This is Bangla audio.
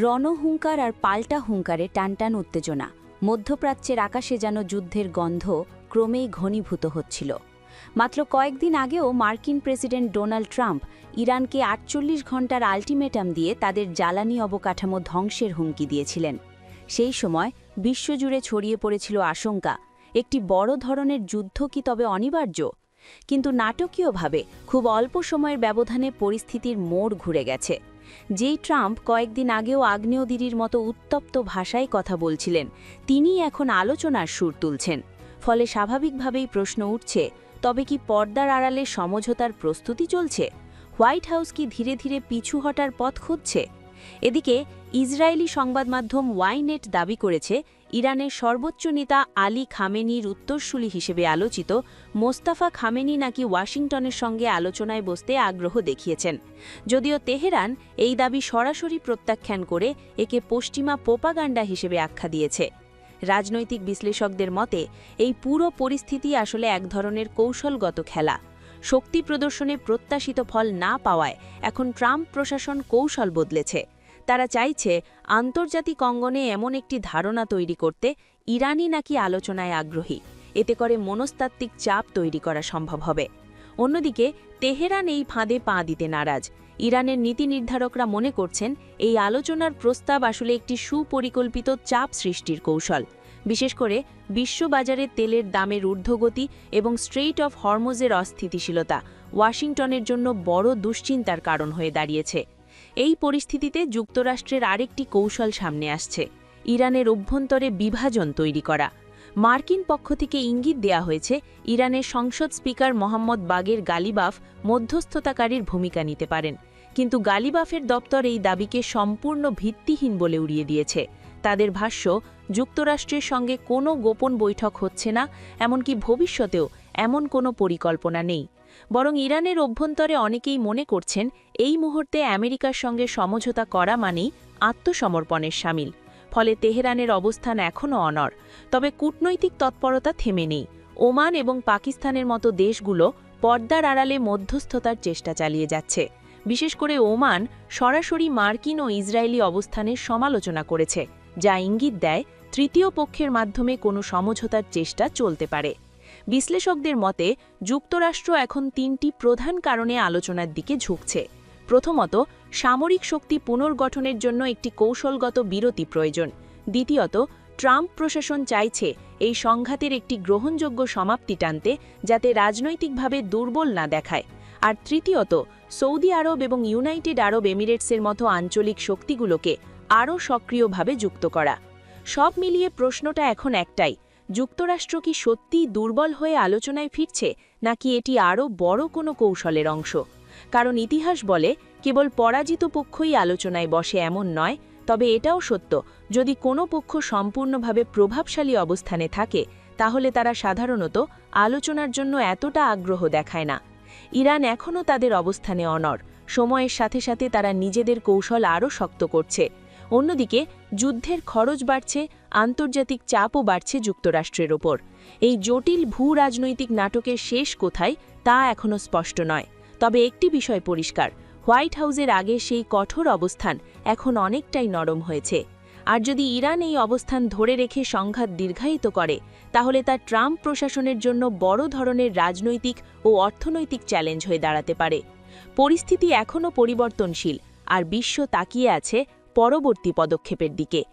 রণহুঙ্কার আর পাল্টা হুঙ্কারে টানটান উত্তেজনা। মধ্যপ্রাচ্যের আকাশে যেন যুদ্ধের গন্ধ ক্রমেই ঘনীভূত হচ্ছিল। মাত্র কয়েকদিন আগেও মার্কিন প্রেসিডেন্ট ডোনাল্ড ট্রাম্প ইরানকে ৪৮ ঘণ্টার আল্টিমেটাম দিয়ে তাদের জ্বালানি অবকাঠামো ধ্বংসের হুমকি দিয়েছিলেন। সেই সময় বিশ্বজুড়ে ছড়িয়ে পড়েছিল আশঙ্কা, একটি বড় ধরনের যুদ্ধ কি তবে অনিবার্য? কিন্তু নাটকীয়ভাবে খুব অল্প সময়ের ব্যবধানে পরিস্থিতির মোড় ঘুরে গেছে। যেই ট্রাম্প কয়েকদিন আগেও আগ্নেয়গিরির মতো উত্তপ্ত ভাষায় কথা বলছিলেন, তিনিই এখন আলোচনার সুর তুলছেন। ফলে স্বাভাবিকভাবেই প্রশ্ন উঠছে, তবে কি পর্দার আড়ালে সমঝোতার প্রস্তুতি চলছে? হোয়াইট হাউস কি ধীরে ধীরে পিছু হটার পথ খুঁজছে? এদিকে ইসরায়েলি সংবাদ মাধ্যম ওয়াইনেট দাবি করেছে, ইরানের সর্বোচ্চ নেতা আলী খামেনির উত্তরসূরি হিসেবে আলোচিত মোস্তাফা খামেনি নাকি ওয়াশিংটনের সঙ্গে আলোচনায় বসতে আগ্রহ দেখিয়েছেন। যদিও তেহরান এই দাবি সরাসরি প্রত্যাখ্যান করে একে পশ্চিমা প্রোপাগান্ডা হিসেবে আখ্যা দিয়েছে। রাজনৈতিক বিশ্লেষকদের মতে এই পুরো পরিস্থিতি আসলে এক ধরনের কৌশলগত খেলা। শক্তি প্রদর্শনে প্রত্যাশিত ফল না পাওয়ায় এখন ট্রাম্প প্রশাসন কৌশল বদলেছে। তারা চাইছে আন্তর্জাতিক অঙ্গনে এমন একটি ধারণা তৈরি করতে, ইরানই নাকি আলোচনায় আগ্রহী। এতে করে মনস্তাত্ত্বিক চাপ তৈরি করা সম্ভব হবে। অন্যদিকে তেহরান এই ফাঁদে পা দিতে নারাজ। ইরানের নীতি নির্ধারকরা মনে করছেন, এই আলোচনার প্রস্তাব আসলে একটি সুপরিকল্পিত চাপ সৃষ্টির কৌশল। বিশেষ করে বিশ্ববাজারে তেলের দামের ঊর্ধ্বগতি এবং স্ট্রেইট অফ হরমুজের অস্থিতিশীলতা ওয়াশিংটনের জন্য বড় দুশ্চিন্তার কারণ হয়ে দাঁড়িয়েছে। এই পরিস্থিতিতে যুক্তরাষ্ট্রের আরেকটি কৌশল সামনে আসছে, ইরানের অভ্যন্তরে বিভাজন তৈরি করা। মার্কিন পক্ষ থেকে ইঙ্গিত দেয়া হয়েছে, ইরানের সংসদ স্পিকার মোহাম্মদ বাগের গালিবাফ মধ্যস্থতাকারীর ভূমিকা নিতে পারেন। কিন্তু গালিবাফের দপ্তর এই দাবিকে সম্পূর্ণ ভিত্তিহীন বলে উড়িয়ে দিয়েছে। তাদের ভাষ্য, যুক্তরাষ্ট্রের সঙ্গে কোনো গোপন বৈঠক হচ্ছে না, এমনকি ভবিষ্যতেও এমন কোনো পরিকল্পনা নেই। বরং ইরানের অভ্যন্তরে অনেকেই মনে করছেন, এই মুহূর্তে আমেরিকার সঙ্গে সমঝোতা করা মানেই আত্মসমর্পণের শামিল। ফলে তেহরানের অবস্থান এখনও অনড়। তবে কূটনৈতিক তৎপরতা থেমে নেই। ওমান এবং পাকিস্তানের মতো দেশগুলো পর্দার আড়ালে মধ্যস্থতার চেষ্টা চালিয়ে যাচ্ছে। বিশেষ করে ওমান সরাসরি মার্কিন ও ইসরায়েলি অবস্থানের সমালোচনা করেছে, যা ইঙ্গিত দেয় তৃতীয় পক্ষের মাধ্যমে কোনো সমঝোতার চেষ্টা চলতে পারে। বিশ্লেষকদের মতে যুক্তরাষ্ট্র এখন তিনটি প্রধান কারণে আলোচনার দিকে ঝুঁকছে। প্রথমত, সামরিক শক্তি পুনর্গঠনের জন্য একটি কৌশলগত বিরতি প্রয়োজন। দ্বিতীয়ত, ট্রাম্প প্রশাসন চাইছে এই সংঘাতের একটি গ্রহণযোগ্য সমাপ্তি টানতে, যাতে রাজনৈতিকভাবে দুর্বল না দেখায়। আর তৃতীয়ত, সৌদি আরব এবং ইউনাইটেড আরব এমিরেটসের মতো আঞ্চলিক শক্তিগুলোকে আরও সক্রিয়ভাবে যুক্ত করা। সব মিলিয়ে প্রশ্নটা এখন একটাই, যুক্তরাষ্ট্র কি সত্যিই দুর্বল হয়ে আলোচনায় ফিরছে, নাকি এটি আরও বড় কোনো কৌশলের অংশ? কারণ ইতিহাস বলে, কেবল পরাজিত পক্ষই আলোচনায় বসে এমন নয়। তবে এটাও সত্য, যদি কোনো পক্ষ সম্পূর্ণভাবে প্রভাবশালী অবস্থানে থাকে, তাহলে তারা সাধারণত আলোচনার জন্য এতটা আগ্রহ দেখায় না। ইরান এখনও তাদের অবস্থানে অনড়। সময়ের সাথে সাথে তারা নিজেদের কৌশল আরও শক্ত করছে। অন্যদিকে যুদ্ধের খরচ বাড়ছে, আন্তর্জাতিক চাপও বাড়ছে যুক্তরাষ্ট্রের ওপর। এই জটিল ভূ-রাজনৈতিক নাটকের শেষ কোথায়, তা এখনও স্পষ্ট নয়। তবে একটি বিষয় পরিষ্কার, হোয়াইট হাউসের আগে সেই কঠোর অবস্থান এখন অনেকটাই নরম হয়েছে। আর যদি ইরান এই অবস্থান ধরে রেখে সংঘাত দীর্ঘায়িত করে, তাহলে তা ট্রাম্প প্রশাসনের জন্য বড় ধরনের রাজনৈতিক ও অর্থনৈতিক চ্যালেঞ্জ হয়ে দাঁড়াতে পারে। পরিস্থিতি এখনও পরিবর্তনশীল, আর বিশ্ব তাকিয়ে আছে পরবর্তী পদক্ষেপের দিকে।